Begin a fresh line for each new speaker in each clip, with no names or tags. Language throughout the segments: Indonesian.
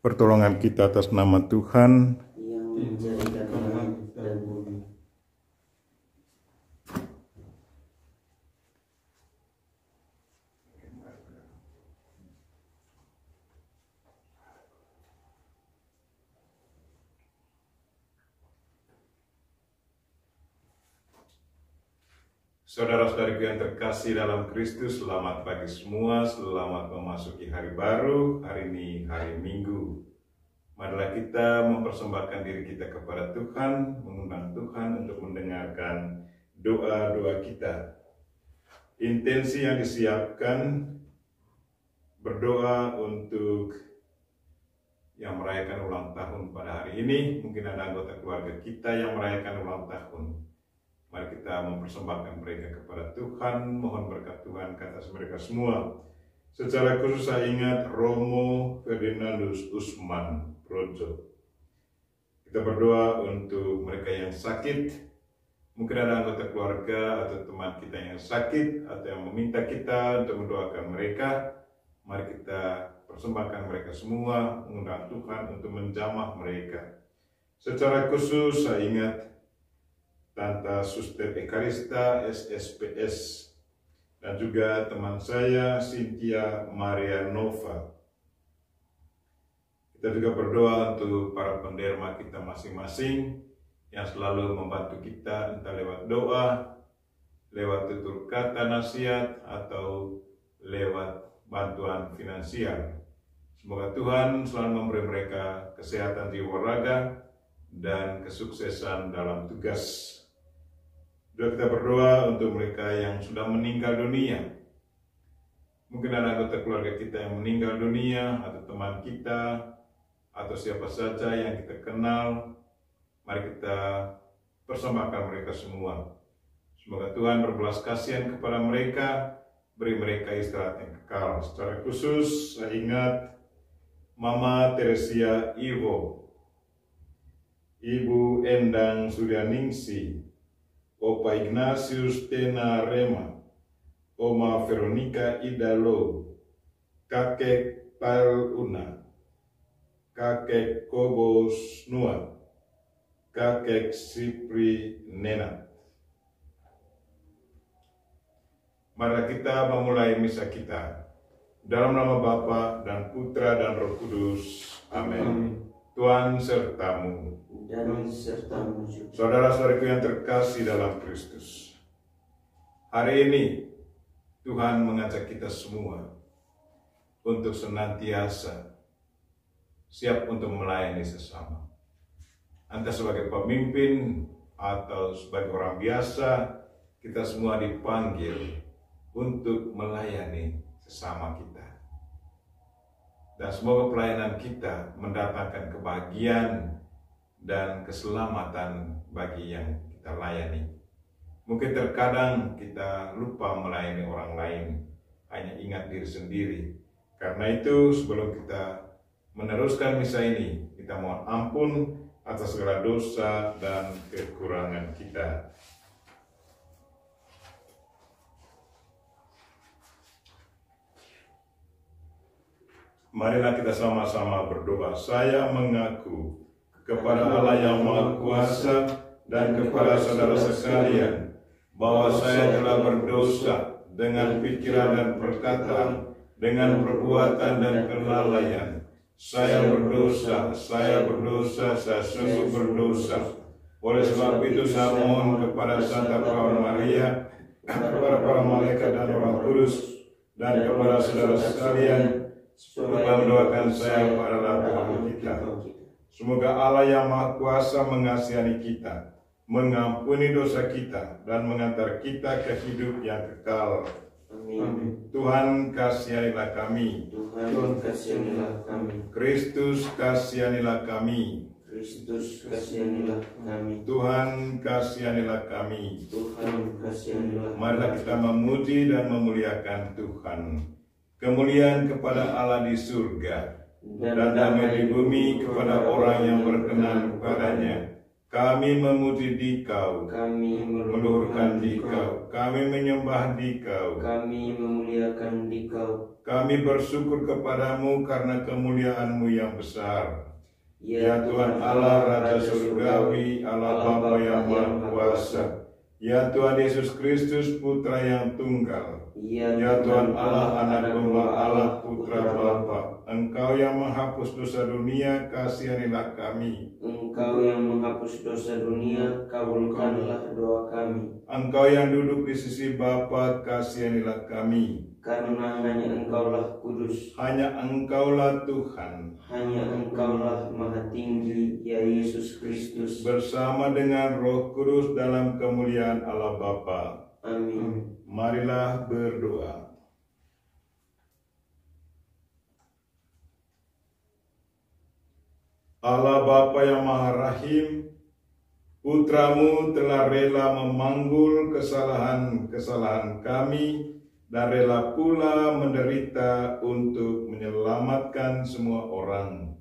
pertolongan kita atas nama Tuhan
yang menjadikan langit dan bumi.
Saudara-saudariku yang terkasih dalam Kristus, selamat pagi semua, selamat memasuki hari baru. Hari ini hari Minggu. Marilah kita mempersembahkan diri kita kepada Tuhan, mengundang Tuhan untuk mendengarkan doa-doa kita. Intensi yang disiapkan berdoa untuk yang merayakan ulang tahun pada hari ini. Mungkin ada anggota keluarga kita yang merayakan ulang tahun. Mari kita mempersembahkan mereka kepada Tuhan, mohon berkat Tuhan ke atas mereka semua. Secara khusus saya ingat Romo Ferdinandus Usman Projo. Kita berdoa untuk mereka yang sakit. Mungkin ada anggota keluarga atau teman kita yang sakit atau yang meminta kita untuk mendoakan mereka. Mari kita persembahkan mereka semua, mengundang Tuhan untuk menjamah mereka. Secara khusus saya ingat Tante Suster Ekarista SSPS dan juga teman saya Cynthia Maria Nova. Kita juga berdoa untuk para penderma kita masing-masing yang selalu membantu kita entah lewat doa, lewat tutur kata nasihat atau lewat bantuan finansial. Semoga Tuhan selalu memberi mereka kesehatan jiwa raga dan kesuksesan dalam tugas. Juga kita berdoa untuk mereka yang sudah meninggal dunia. Mungkin ada anggota keluarga kita yang meninggal dunia, atau teman kita, atau siapa saja yang kita kenal. Mari kita persembahkan mereka semua. Semoga Tuhan berbelas kasihan kepada mereka, beri mereka istirahat yang kekal. Secara khusus saya ingat Mama Teresia Ivo, Ibu Endang Suryaningsi, Opa Ignatius Tena Rema, Oma Veronica Idalo, Kakek Pail Una, Kakek Kobos Nua, Kakek Sipri Nenat. Mari kita memulai misa kita. Dalam nama Bapa dan Putra dan Roh Kudus. Amin. Tuhan sertamu.
Dan sertamu juga.
Saudara-saudariku yang terkasih dalam Kristus, hari ini Tuhan mengajak kita semua untuk senantiasa siap untuk melayani sesama. Entah sebagai pemimpin atau sebagai orang biasa, kita semua dipanggil untuk melayani sesama kita. Dan semoga pelayanan kita mendatangkan kebahagiaan dan keselamatan bagi yang kita layani. Mungkin terkadang kita lupa melayani orang lain, hanya ingat diri sendiri. Karena itu sebelum kita meneruskan misa ini, kita mohon ampun atas segala dosa dan kekurangan kita. Marilah kita sama-sama berdoa. Saya mengaku kepada Allah yang Maha Kuasa dan kepada saudara sekalian bahwa saya telah berdosa dengan pikiran dan perkataan, dengan perbuatan dan kelalaian. Saya berdosa, saya sungguh berdosa. Oleh sebab itu saya mohon kepada Santa Perawan Maria, kepada para malaikat dan Roh Kudus, dan kepada saudara sekalian, supaya mendoakan saya pada waktu kita. Semoga Allah yang Maha Kuasa mengasihani kita, mengampuni dosa kita, dan mengantar kita ke hidup yang kekal.
Amin.
Tuhan kasihanilah kami.
Tuhan kasihanilah kami.
Kristus kasihanilah kami.
Kristus kasihanilah kami.
Tuhan kasihanilah kami.
Tuhan kasihanilah.
Marilah kita memuji dan memuliakan Tuhan. Kemuliaan kepada Allah di surga dan damai di bumi kepada orang yang berkenan kepadanya. Kami memuji Dikau,
Kami
meluhurkan Dikau, kami menyembah Dikau,
Kami memuliakan Dikau.
kami bersyukur kepadamu karena kemuliaan-Mu yang besar. Ya Tuhan Allah Raja Surgawi, Allah Bapa yang Maha Kuasa, ya Tuhan Yesus Kristus Putra yang Tunggal, ya Tuhan Allah Anak Domba Allah Putra Bapa, Engkau yang menghapus dosa dunia, kasihanilah kami.
Engkau yang menghapus dosa dunia, kabulkanlah doa kami.
Engkau yang duduk di sisi Bapa, kasihanilah kami.
Karena hanya Engkaulah kudus,
Hanya Engkaulah Tuhan,
hanya Engkaulah Maha Tinggi, ya Yesus Kristus.
bersama dengan Roh Kudus dalam kemuliaan Allah Bapa.
Amin.
Marilah berdoa. Allah Bapa yang Maha Rahim, Putramu telah rela memanggul kesalahan-kesalahan kami dan rela pula menderita untuk menyelamatkan semua orang.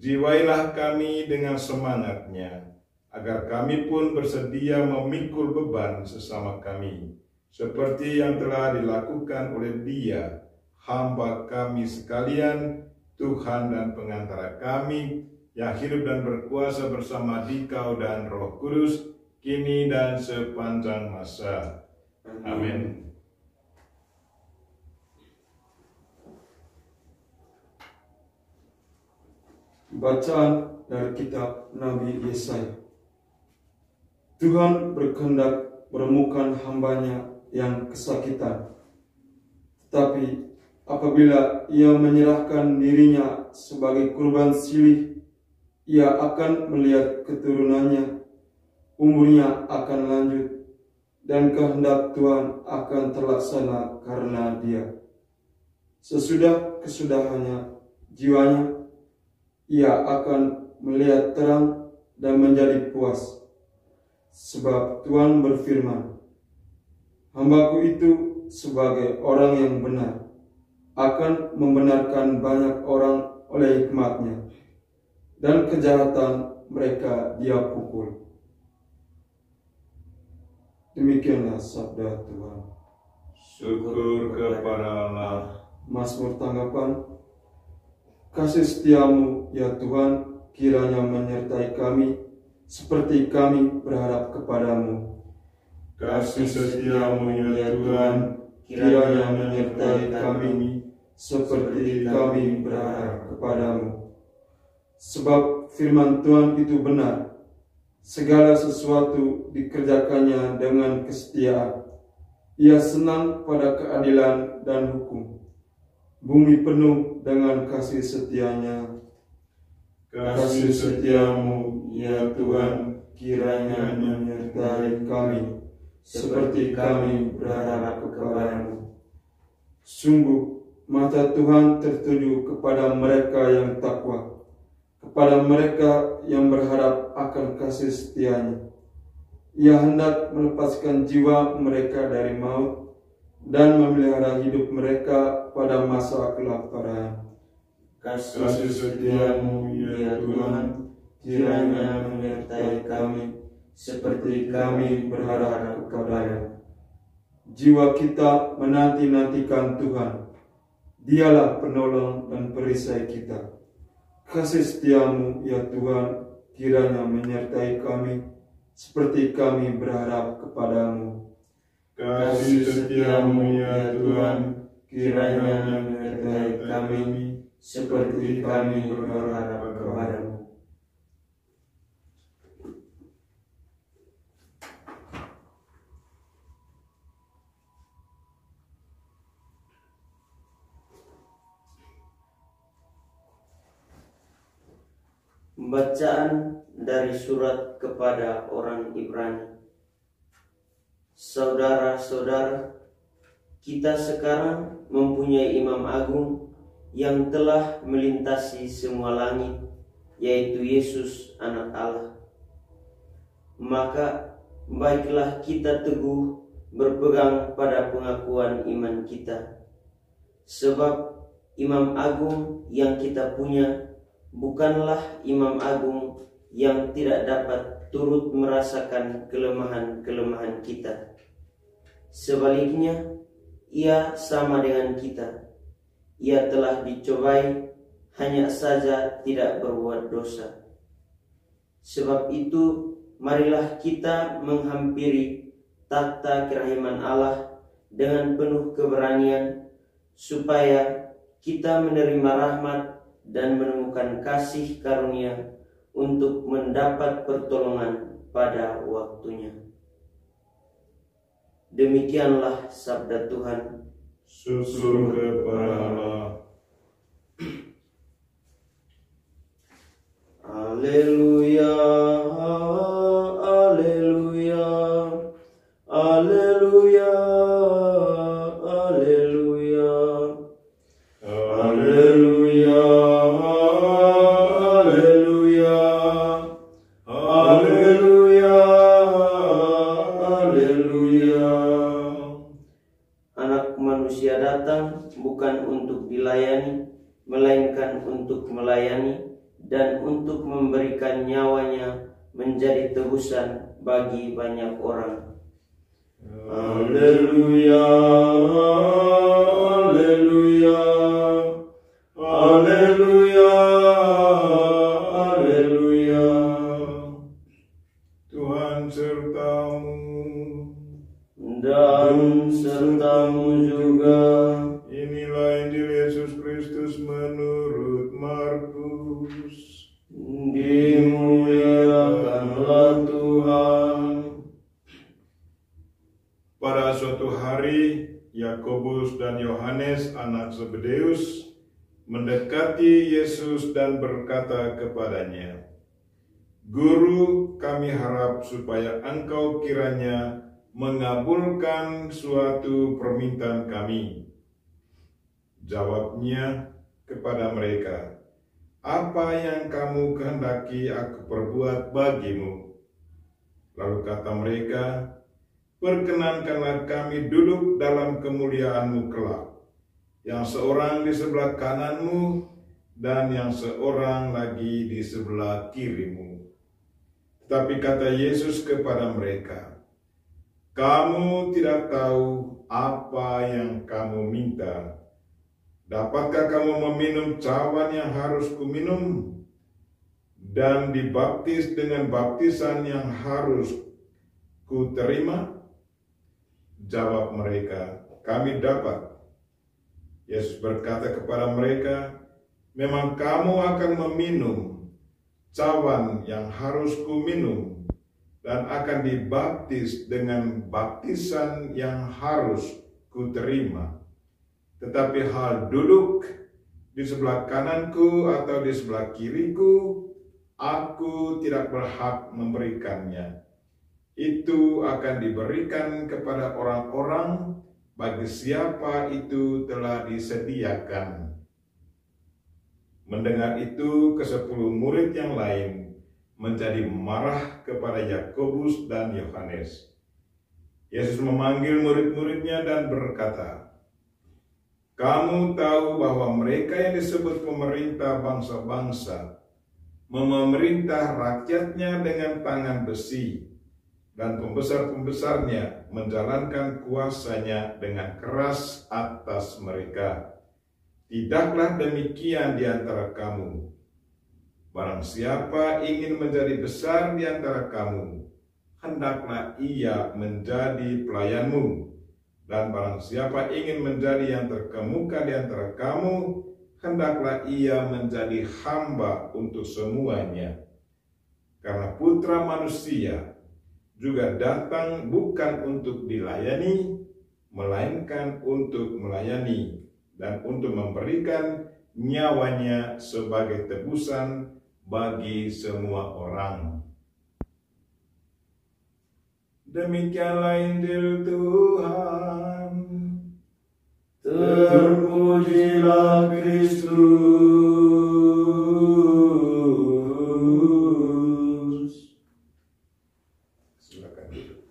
Jiwailah kami dengan semangatnya, agar kami pun bersedia memikul beban sesama kami, seperti yang telah dilakukan oleh Dia, hamba kami sekalian, Tuhan dan pengantara kami, yang hidup dan berkuasa bersama Dikau dan Roh Kudus, kini dan sepanjang masa. Amin.
Bacaan dari kitab Nabi Yesaya. Tuhan berkehendak menemukan hambanya yang kesakitan. Tetapi apabila ia menyerahkan dirinya sebagai kurban silih, ia akan melihat keturunannya, umurnya akan lanjut, dan kehendak Tuhan akan terlaksana karena dia. Sesudah kesudahannya, jiwanya, ia akan melihat terang dan menjadi puas. Sebab Tuhan berfirman, "Hambaku itu sebagai orang yang benar, akan membenarkan banyak orang oleh hikmat-Nya, dan kejahatan mereka Dia pukul." Demikianlah sabda Tuhan.
Syukur kepada Allah.
Mazmur tanggapan. Kasih setiamu, ya Tuhan, kiranya menyertai kami, seperti kami berharap kepadamu.
Kasih setiamu ya Tuhan,
kiranya menyertai kami,
seperti kami berharap kepadamu. Sebab firman Tuhan itu benar, segala sesuatu dikerjakannya dengan kesetiaan. Ia senang pada keadilan dan hukum. Bumi penuh dengan kasih setianya.
kasih setiamu ya Tuhan,
Kiranya menyertai kami, seperti kami berharap kepadamu. Sungguh, mata Tuhan tertuju kepada mereka yang takwa, kepada mereka yang berharap akan kasih setianya. Ia hendak melepaskan jiwa mereka dari maut dan memelihara hidup mereka pada masa kelaparan.
kasih setiamu ya Tuhan,
kiranya menyertai kami, seperti kami berharap kepadamu.
Jiwa kita menanti-nantikan Tuhan. Dialah penolong dan perisai kita. Kasih setiamu ya Tuhan, kiranya menyertai kami, seperti kami berharap kepadamu.
kasih setiamu ya Tuhan,
Kiranya menyertai kami, seperti kami berharap kepadamu. Bacaan dari surat kepada orang Ibrani. Saudara-saudara, kita sekarang mempunyai imam agung yang telah melintasi semua langit, yaitu Yesus anak Allah. Maka baiklah kita teguh berpegang pada pengakuan iman kita. Sebab imam agung yang kita punya bukanlah imam agung yang tidak dapat turut merasakan kelemahan-kelemahan kita. Sebaliknya, Ia sama dengan kita. Ia telah dicobai, hanya saja tidak berbuat dosa. Sebab itu, marilah kita menghampiri takhta kerahiman Allah dengan penuh keberanian, supaya kita menerima rahmat dan menemukan kasih karunia untuk mendapat pertolongan pada waktunya. Demikianlah sabda Tuhan.
Syukur kepada Allah.
Haleluya, haleluya, haleluya, haleluya, haleluya, haleluya, haleluya, haleluya. Anak manusia datang bukan untuk dilayani, melainkan untuk melayani dan untuk memberikan nyawanya menjadi tebusan bagi banyak orang. Haleluya, haleluya, haleluya, haleluya.
Tuhan sertamu
Dan sertamu juga.
Inilah Injil Yesus Kristus menurut Markus.
Dimuliakanlah Tuhan.
Pada suatu hari, Yakobus dan Yohanes anak Zebedeus mendekati Yesus dan berkata kepadanya, "Guru, kami harap supaya Engkau kiranya mengabulkan suatu permintaan kami." Jawabnya kepada mereka, "Apa yang kamu kehendaki aku perbuat bagimu?" Lalu kata mereka, "Perkenankanlah kami duduk dalam kemuliaan-Mu kelak, yang seorang di sebelah kananmu dan yang seorang lagi di sebelah kirimu." Tetapi kata Yesus kepada mereka, "Kamu tidak tahu apa yang kamu minta. Dapatkah kamu meminum cawan yang harus kuminum dan dibaptis dengan baptisan yang harus kuterima?" Jawab mereka, "Kami dapat." Yesus berkata kepada mereka, "Memang kamu akan meminum cawan yang harus kuminum dan akan dibaptis dengan baptisan yang harus kuterima. Tetapi hal duduk di sebelah kananku atau di sebelah kiriku, aku tidak berhak memberikannya. Itu akan diberikan kepada orang-orang bagi siapa itu telah disediakan." Mendengar itu, ke-10 murid yang lain menjadi marah kepada Yakobus dan Yohanes. Yesus memanggil murid-muridnya dan berkata, "Kamu tahu bahwa mereka yang disebut pemerintah bangsa-bangsa memerintah rakyatnya dengan tangan besi, dan pembesar-pembesarnya menjalankan kuasanya dengan keras atas mereka. Tidaklah demikian di antara kamu. Barang siapa ingin menjadi besar di antara kamu, hendaklah ia menjadi pelayanmu. Dan barang siapa ingin menjadi yang terkemuka di antara kamu, hendaklah ia menjadi hamba untuk semuanya. Karena Putra Manusia juga datang bukan untuk dilayani, melainkan untuk melayani dan untuk memberikan nyawanya sebagai tebusan bagi semua orang." Demikianlah Injil Tuhan.
Terpujilah Kristus.
Silakan duduk.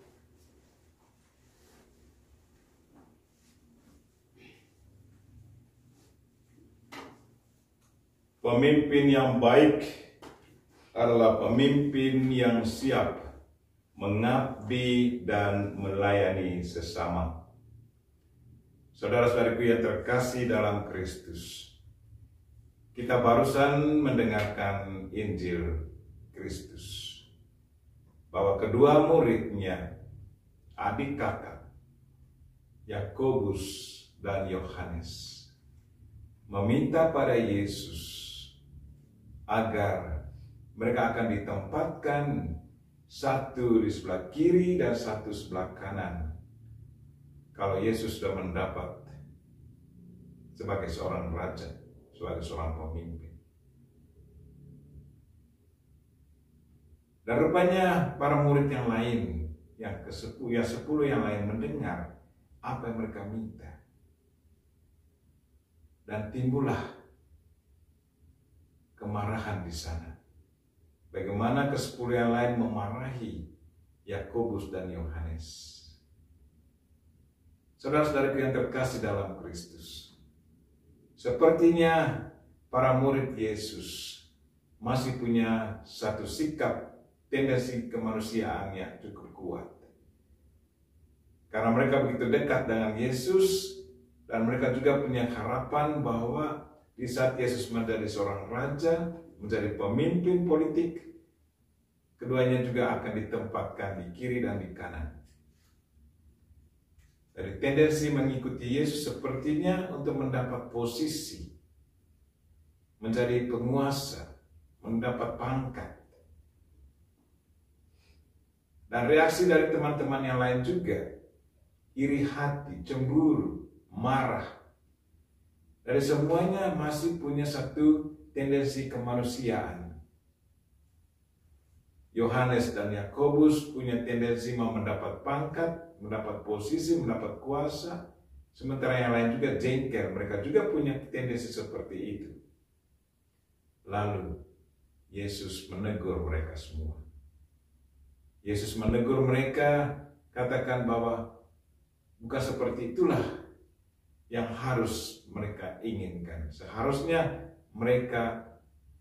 Pemimpin yang baik adalah pemimpin yang siap mengabdi dan melayani sesama. Saudara-saudariku yang terkasih dalam Kristus, kita barusan mendengarkan Injil Kristus, bahwa kedua muridnya, adik kakak, Yakobus dan Yohanes, meminta pada Yesus agar mereka akan ditempatkan satu di sebelah kiri dan satu sebelah kanan kalau Yesus sudah mendapat sebagai seorang raja, sebagai seorang pemimpin. Dan rupanya para murid yang lain, yang sepuluh yang lain mendengar apa yang mereka minta. Dan timbullah kemarahan di sana. Bagaimana ke-10 yang lain memarahi Yakobus dan Yohanes. Saudara-saudaraku yang terkasih dalam Kristus, sepertinya para murid Yesus masih punya satu sikap, tendensi kemanusiaan yang cukup kuat. Karena mereka begitu dekat dengan Yesus, dan mereka juga punya harapan bahwa di saat Yesus menjadi seorang raja, menjadi pemimpin politik, keduanya juga akan ditempatkan di kiri dan di kanan. Dari tendensi mengikuti Yesus sepertinya untuk mendapat posisi, menjadi penguasa, mendapat pangkat. Dan reaksi dari teman-teman yang lain juga, iri hati, cemburu, marah. Dari semuanya masih punya satu tendensi kemanusiaan. Yohanes dan Yakobus punya tendensi mau mendapat pangkat, mendapat posisi, mendapat kuasa. Sementara yang lain juga jengkel, mereka juga punya tendensi seperti itu. Lalu Yesus menegur mereka semua. Yesus menegur mereka, katakan bahwa bukan seperti itulah yang harus mereka inginkan. Seharusnya mereka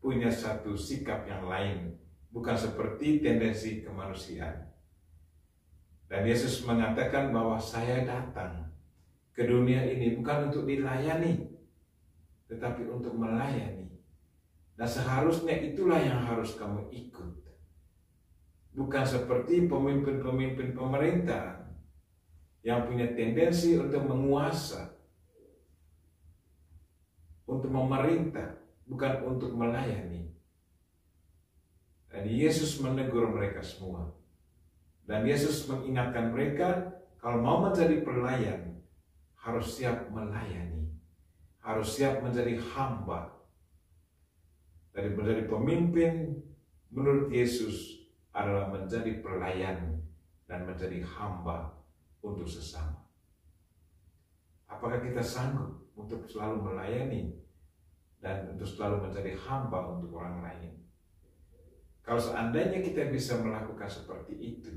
punya satu sikap yang lain, bukan seperti tendensi kemanusiaan. Dan Yesus mengatakan bahwa saya datang ke dunia ini bukan untuk dilayani, tetapi untuk melayani. Dan seharusnya itulah yang harus kamu ikut. Bukan seperti pemimpin-pemimpin pemerintah yang punya tendensi untuk menguasa, untuk memerintah, bukan untuk melayani. Dan Yesus menegur mereka semua. Dan Yesus mengingatkan mereka, kalau mau menjadi pelayan, harus siap melayani. Harus siap menjadi hamba. Dari menjadi pemimpin, menurut Yesus, adalah menjadi pelayan dan menjadi hamba untuk sesama. Apakah kita sanggup untuk selalu melayani dan untuk selalu menjadi hamba untuk orang lain? Kalau seandainya kita bisa melakukan seperti itu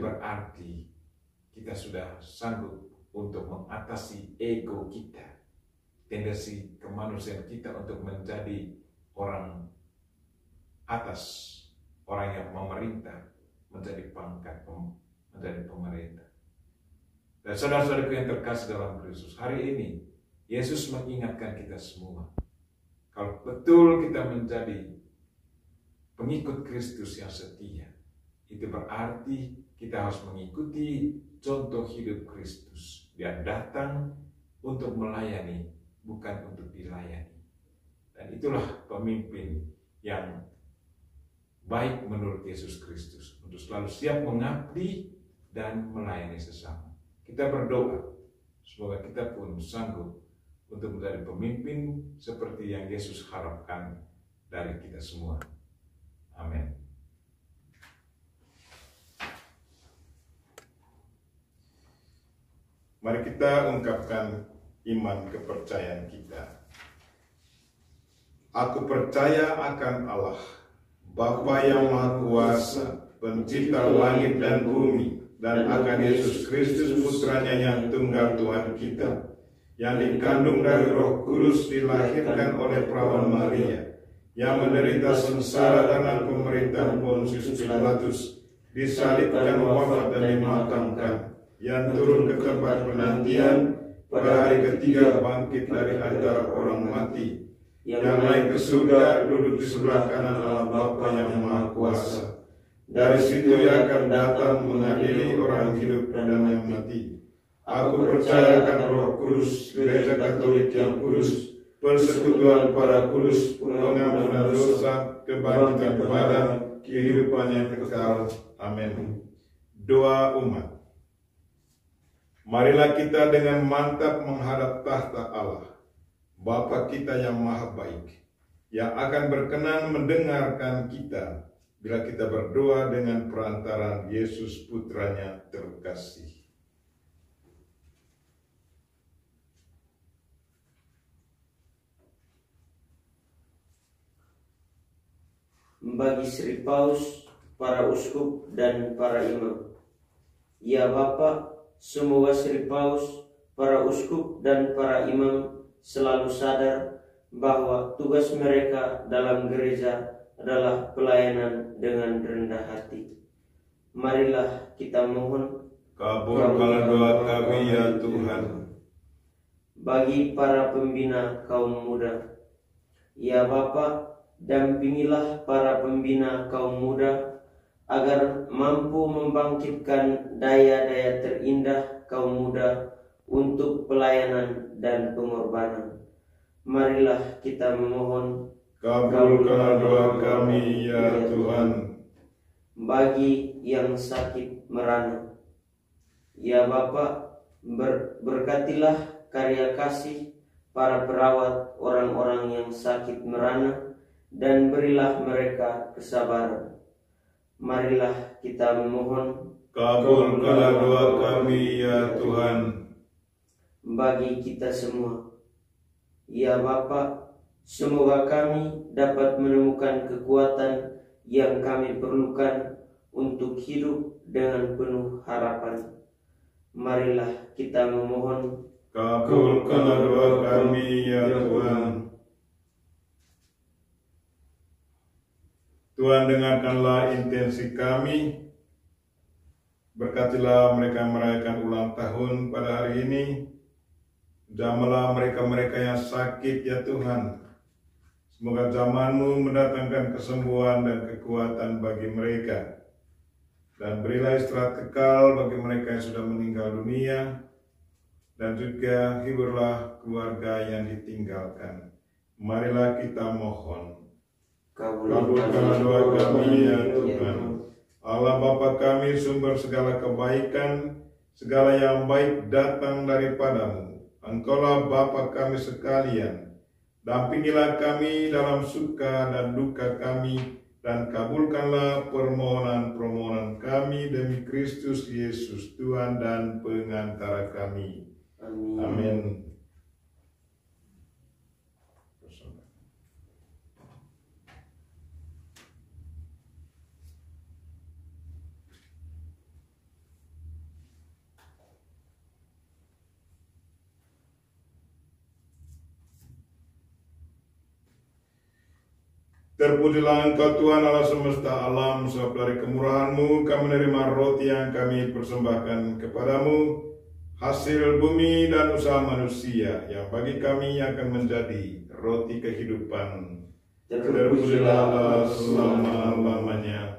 berarti kita sudah sanggup untuk mengatasi ego kita, tendensi kemanusiaan kita untuk menjadi orang atas, orang yang memerintah, menjadi pangkat, menjadi pemerintah. Dan saudara-saudaraku yang terkasih dalam Kristus, hari ini Yesus mengingatkan kita semua, kalau betul kita menjadi pengikut Kristus yang setia, itu berarti kita harus mengikuti contoh hidup Kristus. Dia datang untuk melayani, bukan untuk dilayani. Dan itulah pemimpin yang baik menurut Yesus Kristus, untuk selalu siap mengabdi dan melayani sesama. Kita berdoa, semoga kita pun sanggup untuk menjadi pemimpin seperti yang Yesus harapkan dari kita semua. Amin. Mari kita ungkapkan iman kepercayaan kita. Aku percaya akan Allah, Bapa yang Maha Kuasa, Pencipta langit dan bumi, dan akan Yesus Kristus Putranya yang tunggal Tuhan kita, yang dikandung dari Roh Kudus, dilahirkan oleh perawan Maria, yang menderita sengsara karena pemerintahan Pontius Pilatus, disalibkan, wafat dan dimakamkan, yang turun ke tempat penantian, pada hari ketiga bangkit dari antara orang mati, yang naik ke surga, duduk di sebelah kanan Allah Bapa yang Maha Kuasa. Dari situ ia akan datang mengadili orang hidup dan yang mati. Aku percaya akan Roh Kudus, Gereja Katolik yang kudus, persekutuan para kudus, pengampunan dosa, kebangkitan badan, kehidupan yang kekal. Amin. Doa umat. Marilah kita dengan mantap menghadap tahta Allah, Bapa kita yang maha baik, yang akan berkenan mendengarkan kita bila kita berdoa dengan perantaraan Yesus Putranya terkasih.
Bagi Sri Paus, para uskup dan para imam. Ya Bapa, semoga Sri Paus, para uskup dan para imam selalu sadar bahwa tugas mereka dalam gereja adalah pelayanan dengan rendah hati. Marilah kita mohon,
kabulkanlah doa kami ya Tuhan.
Bagi para pembina kaum muda, ya Bapa, dampingilah para pembina kaum muda agar mampu membangkitkan daya-daya terindah kaum muda untuk pelayanan dan pengorbanan. Marilah kita memohon,
kabulkanlah doa kami ya Tuhan.
Bagi yang sakit merana, ya Bapa, berkatilah karya kasih para perawat orang-orang yang sakit merana dan berilah mereka kesabaran. Marilah kita memohon,
kabulkanlah doa kami ya Tuhan.
Bagi kita semua, ya Bapa, semoga kami dapat menemukan kekuatan yang kami perlukan untuk hidup dengan penuh harapan. Marilah kita memohon,
kabulkanlah doa kami ya Tuhan. Tuhan, dengarkanlah intensi kami. Berkatilah mereka merayakan ulang tahun pada hari ini. Jamahlah mereka-mereka yang sakit ya Tuhan. Semoga zaman-Mu mendatangkan kesembuhan dan kekuatan bagi mereka. Dan berilah istirahat kekal bagi mereka yang sudah meninggal dunia. Dan juga hiburlah keluarga yang ditinggalkan. Marilah kita mohon. Kabulkanlah doa kami ya Tuhan. Allah Bapa kami, sumber segala kebaikan, segala yang baik datang daripada-Mu. Engkaulah Bapa kami sekalian. Dampingilah kami dalam suka dan duka kami, dan kabulkanlah permohonan-permohonan kami demi Kristus Yesus Tuhan dan pengantara kami.
Amin.
Amin. Terpujilah Engkau Tuhan Allah semesta alam, sebab dari kemurahan-Mu kami menerima roti yang kami persembahkan kepadamu, hasil bumi dan usaha manusia, yang bagi kami akan menjadi roti kehidupan. Terpujilah Allah selama-lamanya.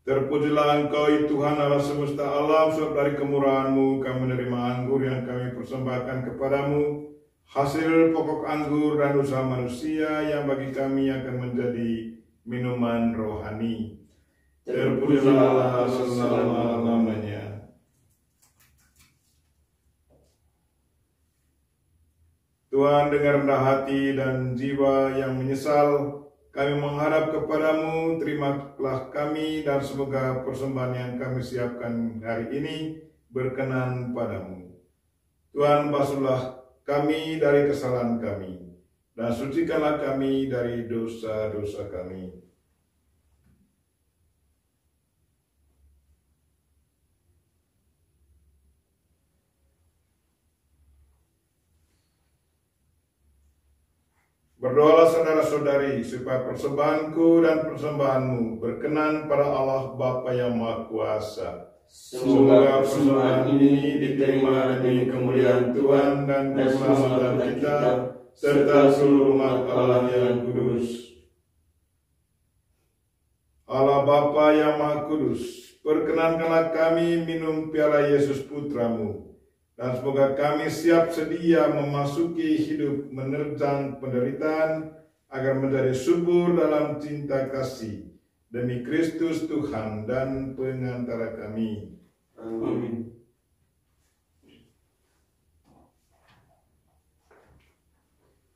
Terpujilah Engkau Tuhan Allah semesta alam, sebab dari kemurahan-Mu kami menerima anggur yang kami persembahkan kepadamu, hasil pokok anggur dan usaha manusia, yang bagi kami akan menjadi minuman rohani. Terpujilah Allah selama-lamanya. Tuhan, dengan rendah hati dan jiwa yang menyesal Kami mengharap kepadamu, terimalah kami dan semoga persembahan yang kami siapkan hari ini berkenan padamu. Tuhan, basuhlah kami dari kesalahan kami dan sucikanlah kami dari dosa-dosa kami. Berdoalah saudara-saudari supaya persembahanku dan persembahanmu berkenan pada Allah Bapa yang Maha Kuasa. Semoga persembahan ini diterima demi kemuliaan Tuhan dan keselamatan kita serta seluruh umat Allah yang kudus. Allah Bapa yang Maha Kudus, perkenankanlah kami minum piala Yesus Putramu, dan semoga kami siap sedia memasuki hidup menerjang penderitaan agar menjadi subur dalam cinta kasih demi Kristus Tuhan dan pengantara kami.
Amin.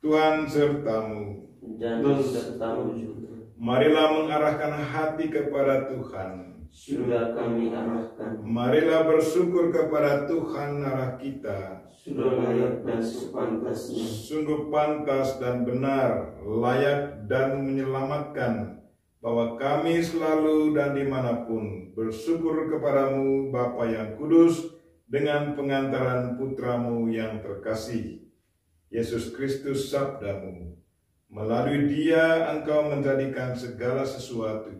Tuhan sertamu.
Dan sertamu juga.
Marilah mengarahkan hati kepada Tuhan.
Sudah kami arahkan.
Marilah bersyukur kepada Tuhan Allah kita.
Sudah layak dan sepantasnya.
Sungguh pantas dan benar, layak dan menyelamatkan, bahwa kami selalu dan dimanapun bersyukur kepadamu Bapa yang kudus dengan pengantaran Putramu yang terkasih, Yesus Kristus sabdamu. Melalui Dia engkau menjadikan segala sesuatu.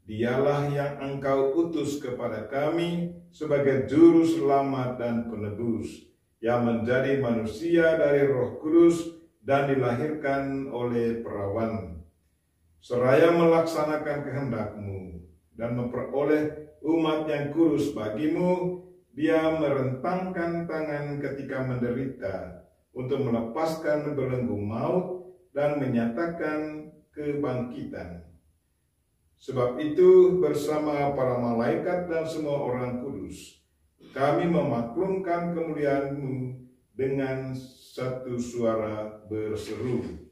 Dialah yang engkau utus kepada kami sebagai juru selamat dan penebus, yang menjadi manusia dari Roh Kudus dan dilahirkan oleh perawan. Seraya melaksanakan kehendak-Mu dan memperoleh umat yang kudus bagimu, Dia merentangkan tangan ketika menderita untuk melepaskan belenggu maut dan menyatakan kebangkitan. Sebab itu bersama para malaikat dan semua orang kudus, kami memaklumkan kemuliaan-Mu dengan satu suara berseru.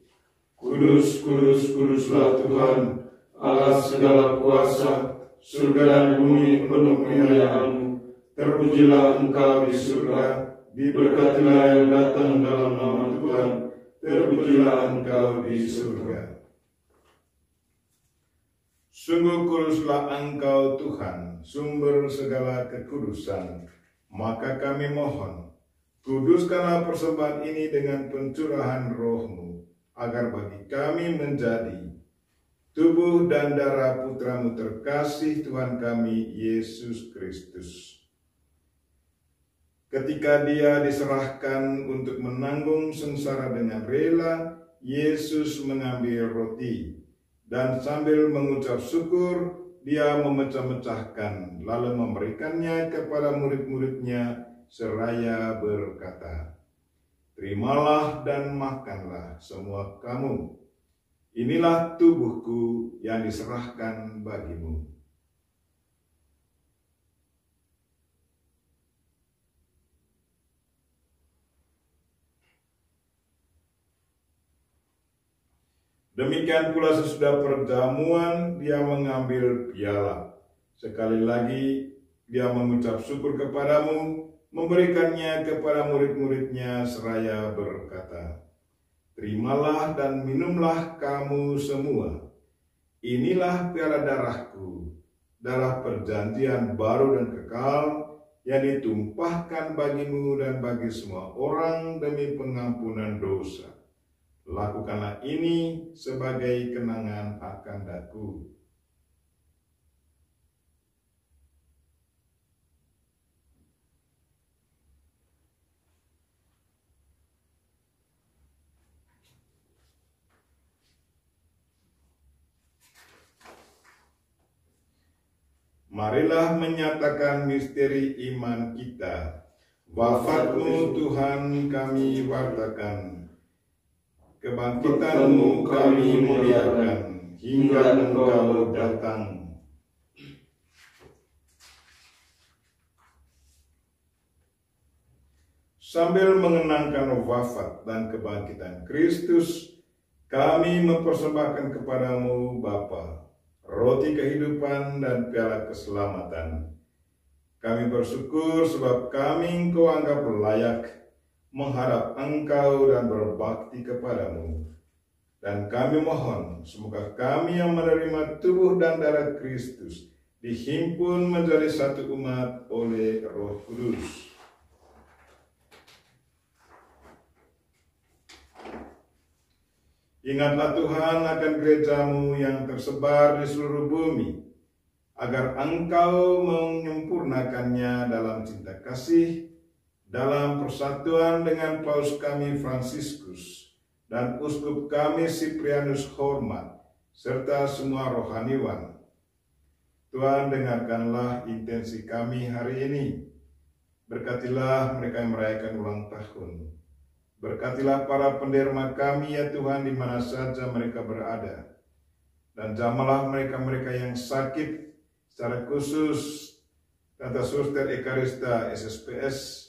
Kudus, kudus, kuduslah Tuhan, Allah segala kuasa, surga dan bumi penuh kemuliaan-Mu. Terpujilah Engkau di surga, diberkatilah yang datang dalam nama Tuhan, terpujilah Engkau di surga.
Sungguh kuduslah Engkau Tuhan, sumber segala kekudusan. Maka kami mohon, kuduskanlah persembahan ini dengan pencurahan Roh-Mu, agar bagi kami menjadi tubuh dan darah Putramu terkasih Tuhan kami, Yesus Kristus. Ketika Dia diserahkan untuk menanggung sengsara dengan rela, Yesus mengambil roti, dan sambil mengucap syukur, Dia memecah-mecahkan, lalu memberikannya kepada murid-murid-Nya seraya berkata, "Terimalah dan makanlah semua kamu. Inilah tubuhku yang diserahkan bagimu." Demikian pula sesudah perjamuan, Dia mengambil piala. Sekali lagi Dia mengucap syukur kepadamu, memberikannya kepada murid-murid-Nya seraya berkata, "Terimalah dan minumlah kamu semua. Inilah piala darahku, darah perjanjian baru dan kekal, yang ditumpahkan bagimu dan bagi semua orang demi pengampunan dosa. Lakukanlah ini sebagai kenangan akan Aku." Marilah menyatakan misteri iman kita. Wafat-Mu Tuhan kami wartakan, kebangkitan-Mu kami muliakan, hingga Engkau datang. Sambil mengenangkan wafat dan kebangkitan Kristus, Kami mempersembahkan kepadamu Bapa, roti kehidupan dan piala keselamatan. Kami bersyukur sebab kami Engkau anggap layak menghadap Engkau dan berbakti kepadamu. Dan kami mohon semoga kami yang menerima tubuh dan darah Kristus dihimpun menjadi satu umat oleh Roh Kudus. Ingatlah Tuhan akan gerejamu yang tersebar di seluruh bumi, agar Engkau menyempurnakannya dalam cinta kasih, dalam persatuan dengan Paus kami Fransiskus, dan Uskup kami Siprianus Hormat, serta semua rohaniwan. Tuhan, dengarkanlah intensi kami hari ini. Berkatilah mereka yang merayakan ulang tahun. Berkatilah para penderma kami ya Tuhan di mana saja mereka berada. Dan jamahlah mereka-mereka yang sakit, secara khusus Tata Suster Ekarista SSPS,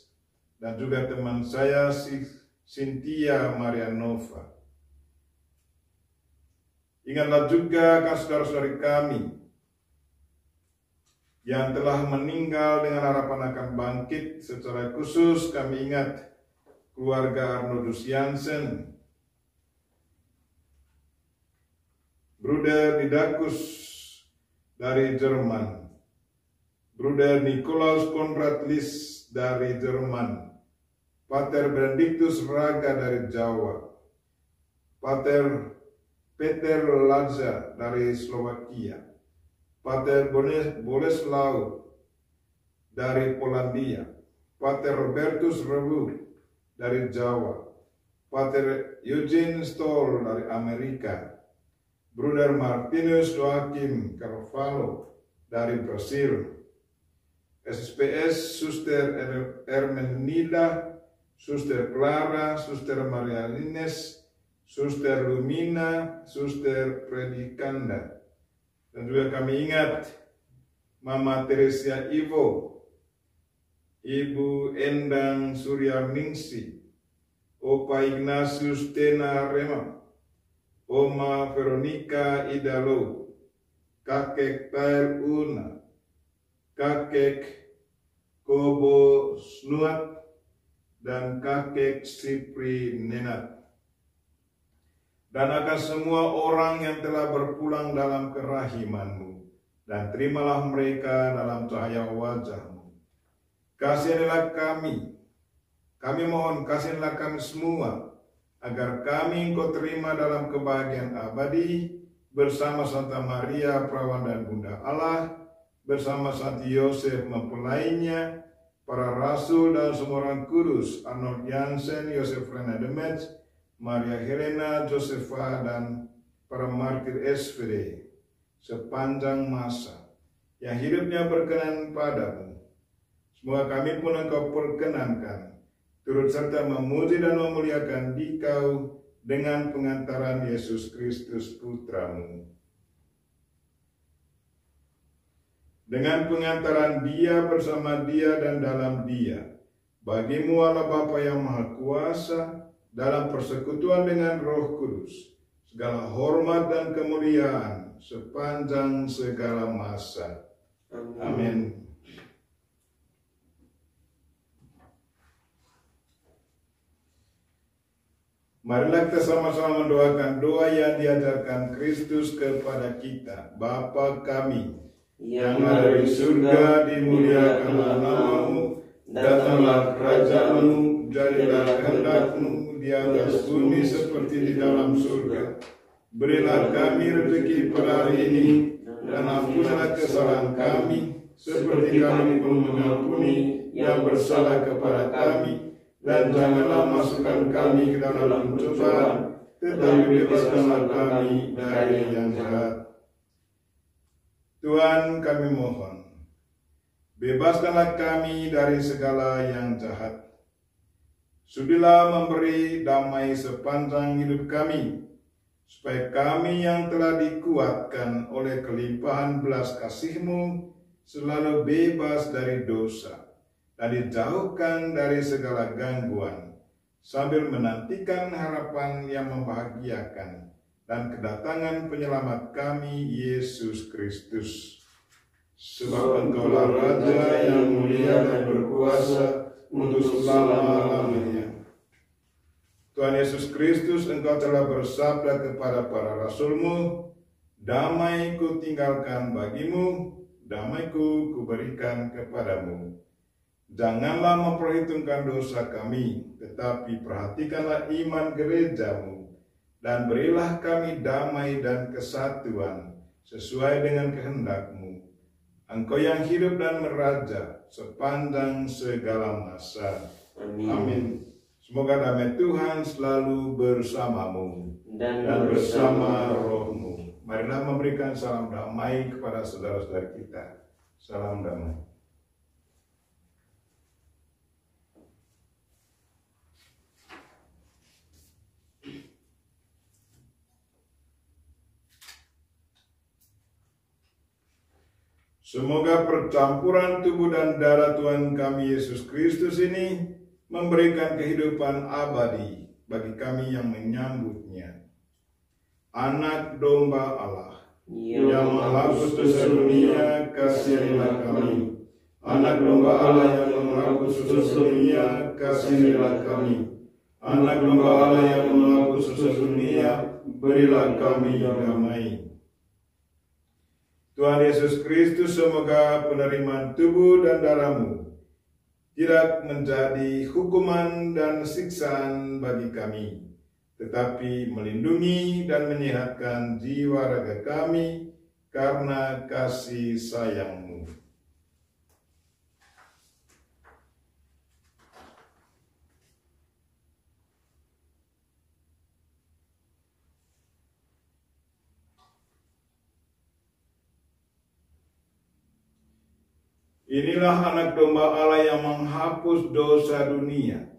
dan juga teman saya Cynthia Marianova. Ingatlah juga kan saudara-saudari kami yang telah meninggal dengan harapan akan bangkit. Secara khusus kami ingat keluarga Arnoldus Jansen, Bruder Didakus dari Jerman, Bruder Nikolaus Konrad Lis dari Jerman, Pater Benedictus Raga dari Jawa, Pater Peter Laza dari Slovakia, Pater Boleslau dari Polandia, Pater Robertus Rebur dari Jawa, Pater Eugene Stoll dari Amerika, Bruder Martinus Joachim Carvalho dari Brasil, SSPS Suster Ermenida, Suster Clara, Suster Maria Lines, Suster Lumina, Suster Predikanda. Dan juga kami ingat Mama Teresia Ivo, Ibu Endang Suryarningsi, Opa Ignatius Tena Rema, Oma Veronica Idalo, Kakek Tair Una, Kakek Kobo Snuat, dan Kakek Sipri Nenat. Dan akan semua orang yang telah berpulang dalam kerahiman-Mu, dan terimalah mereka dalam cahaya wajah-Mu. Kasihanilah kami mohon kasihanilah kami semua, agar kami Engkau terima dalam kebahagiaan abadi, bersama Santa Maria, Perawan dan Bunda Allah, bersama Santi Yosef mempelainya, para rasul dan semua orang kudus, Arnold Jansen, Yosef Rena Demetz, Maria Helena, Josefa, dan para martir SVD sepanjang masa yang hidupnya berkenan padamu. Semoga kami pun Engkau perkenankan, turut serta memuji dan memuliakan Dikau dengan pengantaran Yesus Kristus Putramu. Dengan pengantaran Dia, bersama Dia, dan dalam Dia, bagimu Allah Bapa yang Maha Kuasa, dalam persekutuan dengan Roh Kudus, segala hormat dan kemuliaan sepanjang segala masa. Amin. Marilah kita sama-sama mendoakan doa yang diajarkan Kristus kepada kita. Bapa kami yang ada di surga, dimuliakanlah nama-Mu, datanglah kerajaan-Mu, jadilah kehendak-Mu di atas bumi seperti di dalam surga. Berilah kami rezeki pada hari ini, dan ampunilah kesalahan kami, seperti kami pun mengampuni yang bersalah kepada kami. Dan janganlah masukkan kami ke dalam pencobaan, tetapi bebaskanlah kami dari yang jahat. Tuhan, kami mohon, bebaskanlah kami dari segala yang jahat. Sudilah memberi damai sepanjang hidup kami, supaya kami yang telah dikuatkan oleh kelimpahan belas kasih-Mu selalu bebas dari dosa dan dijauhkan dari segala gangguan, sambil menantikan harapan yang membahagiakan dan kedatangan penyelamat kami, Yesus Kristus.
Sebab Engkaulah Raja yang mulia dan berkuasa untuk selama-lamanya.
Tuhan Yesus Kristus, Engkau telah bersabda kepada para rasul-Mu, "Damai ku tinggalkan bagimu, damai-Ku kuberikan kepadamu." Janganlah memperhitungkan dosa kami, tetapi perhatikanlah iman gereja-Mu, dan berilah kami damai dan kesatuan sesuai dengan kehendak-Mu. Engkau yang hidup dan meraja sepanjang segala masa. Amin. Semoga damai Tuhan selalu bersamamu
dan
bersama rohmu. Marilah memberikan salam damai kepada saudara-saudara kita. Salam damai. Semoga percampuran tubuh dan darah Tuhan kami Yesus Kristus ini memberikan kehidupan abadi bagi kami yang menyambutnya. Anak domba Allah yang menghapus dosa dunia, kasihilah kami. Anak domba Allah yang menghapus dosa dunia, kasihilah kami. Anak domba Allah yang menghapus dosa dunia, berilah kami damai. Tuhan Yesus Kristus, semoga penerimaan tubuh dan darah-Mu tidak menjadi hukuman dan siksaan bagi kami, tetapi melindungi dan menyehatkan jiwa raga kami karena kasih sayang-Mu. Inilah anak domba Allah yang menghapus dosa dunia.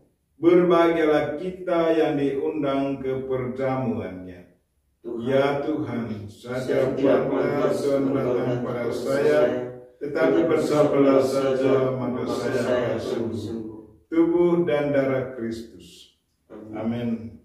Berbahagialah kita yang diundang ke perjamuannya. Ya Tuhan, saja buatlah Tuhan datang pada saya, tetapi bersabdalah saja maka saya akan sembuh. Tubuh dan darah Kristus. Amin.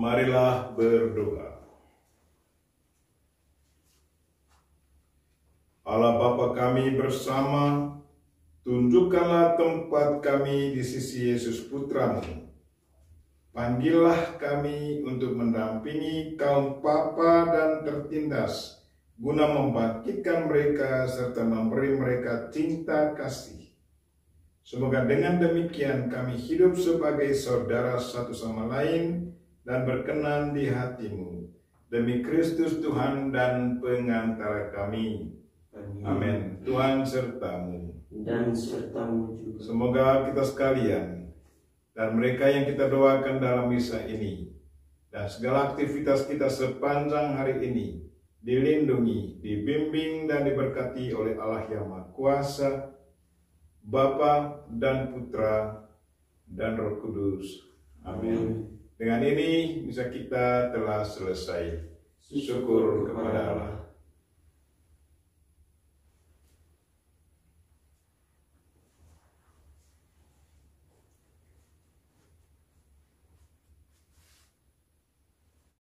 Marilah berdoa. Allah Bapa kami bersama, tunjukkanlah tempat kami di sisi Yesus Putra-Mu. Panggillah kami untuk mendampingi kaum papa dan tertindas, guna membangkitkan mereka serta memberi mereka cinta kasih. Semoga dengan demikian kami hidup sebagai saudara satu sama lain dan berkenan di hati-Mu. Demi Kristus Tuhan dan pengantara kami. Amin. Tuhan serta-Mu.
Dan serta-Mu juga.
Semoga kita sekalian dan mereka yang kita doakan dalam misa ini dan segala aktivitas kita sepanjang hari ini dilindungi, dibimbing dan diberkati oleh Allah yang Maha Kuasa, Bapa dan Putra dan Roh Kudus. Amin. Dengan ini bisa kita telah selesai. Syukur kepada Allah.